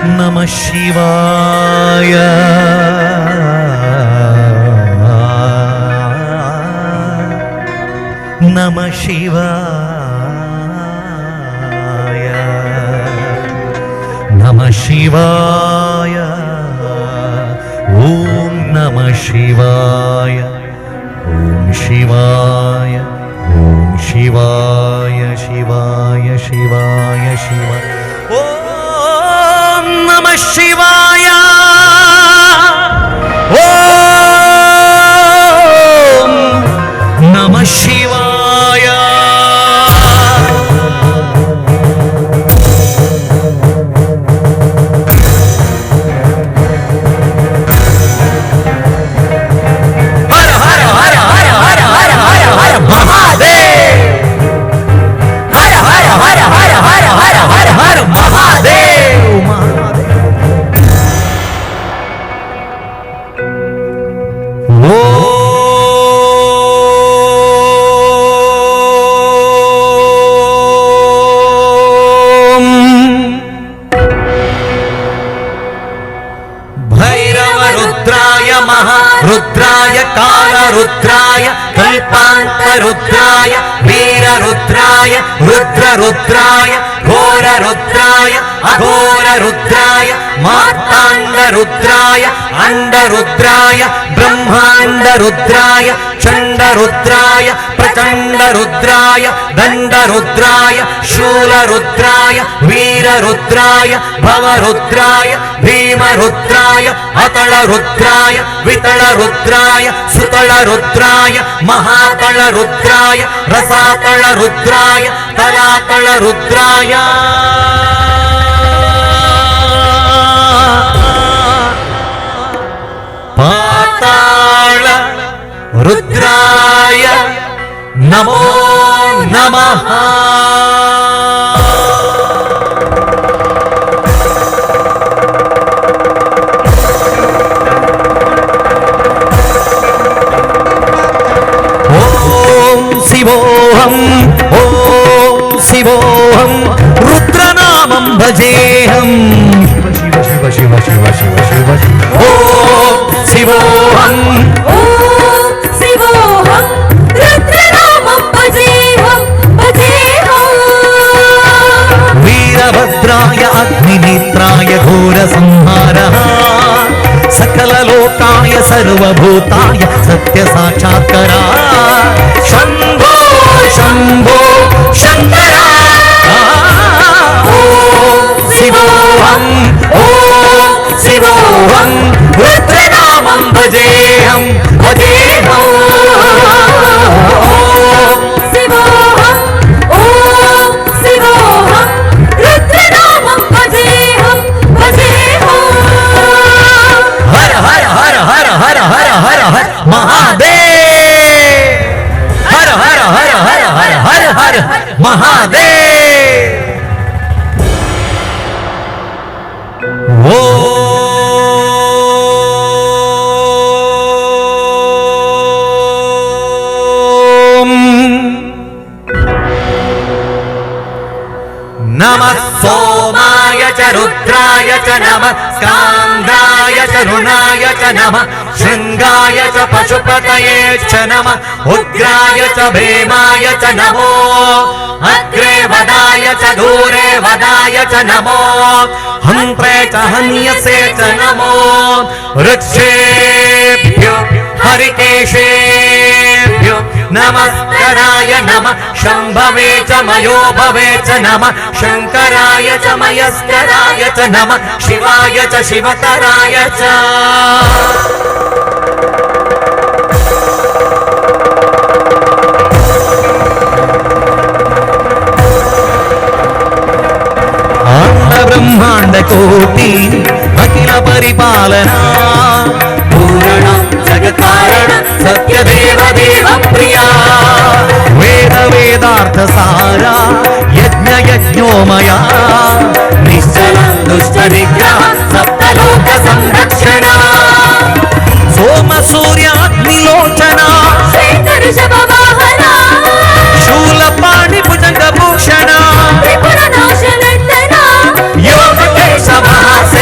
नमः शिवाय नमः शिवाय नमः शिवाय ओम नमः शिवाय ओम शिवाय ओम शिवाय शिवाय शिवाय शिवाय ओम नमः शिवाय ओम नमः शिवाय हर हर हर हर हर हर हर हर महादेव हर हर हर हर हर हर हर हर महादेव रुद्राय कालरुद्राय कल्पान्तरुद्राय वीररुद्राय रुद्ररुद्राय घोररुद्राय अघोररुद्राय मार्ताण्डरुद्राय अण्डरुद्राय ब्रह्माण्डरुद्राय चण्डरुद्राय प्रचण्डरुद्राय दण्डरुद्राय शूलरुद्राय वीररुद्राय भवरुद्राय भीमरुद्राय अतलरुद्राय वितलरुद्राय सुतलरुद्राय महातलरुद्राय रसातलरुद्राय तलातलरुद्राय पाताल रुद्राय नमो नमः शिवोऽहं ॐ शिवोऽहं रुद्रनामं भजेऽहं शिव शिव शिव शिव शिव शिव ॐ शिवोऽहं शिवोऽहं रुद्रनामं भजेऽहं वीरभद्राय अग्निनेत्राय घोरसंहारः सकललोकाय सर्वभूताय सत्यसाक्षात्करा शंभो शंभो शंकरा शिवोऽहं शिवोऽहं रुद्रनामं भजेऽहं भजेऽहं शिवोऽहं शिवोऽहं रुद्रनामं भजेऽहं भजेऽहं हर हर हर हर हर हर हर हर महादेव हर हर हर हर हर हर हर महादेव ओम नमः सोमाय च रुद्राय च नमः स्कान्दाय च रुणाय च नमः शृंगाय च पशुपतये च नमः उग्राय च भीमाय च नमो अग्रे वदाय च दूरे वदाय च नमो हन्त्रे च हन्यसे च नमो वृक्षेभ्यो हरिकेशेभ्यो नमस्कराय नमः शंभवे च मयो भवे च नमः शंकराय च मयस्कराय च नमः शिवाय च शिवतराय च ब्रह्मांड कोटि अखिल परिपालना पूर्ण जगत्कारण सत्य देव देव प्रिया वेद वेदार्थ सारा यज्ञ यज्ञोमया निश्चल दुष्ट निग्रह सप्तलोक संरक्षण सोम सूर्याग्निलोचना श्वेतर शव वाहना शूल पाणि भुजंग भूषण त्रिपुर नाशनंदना योग केशव से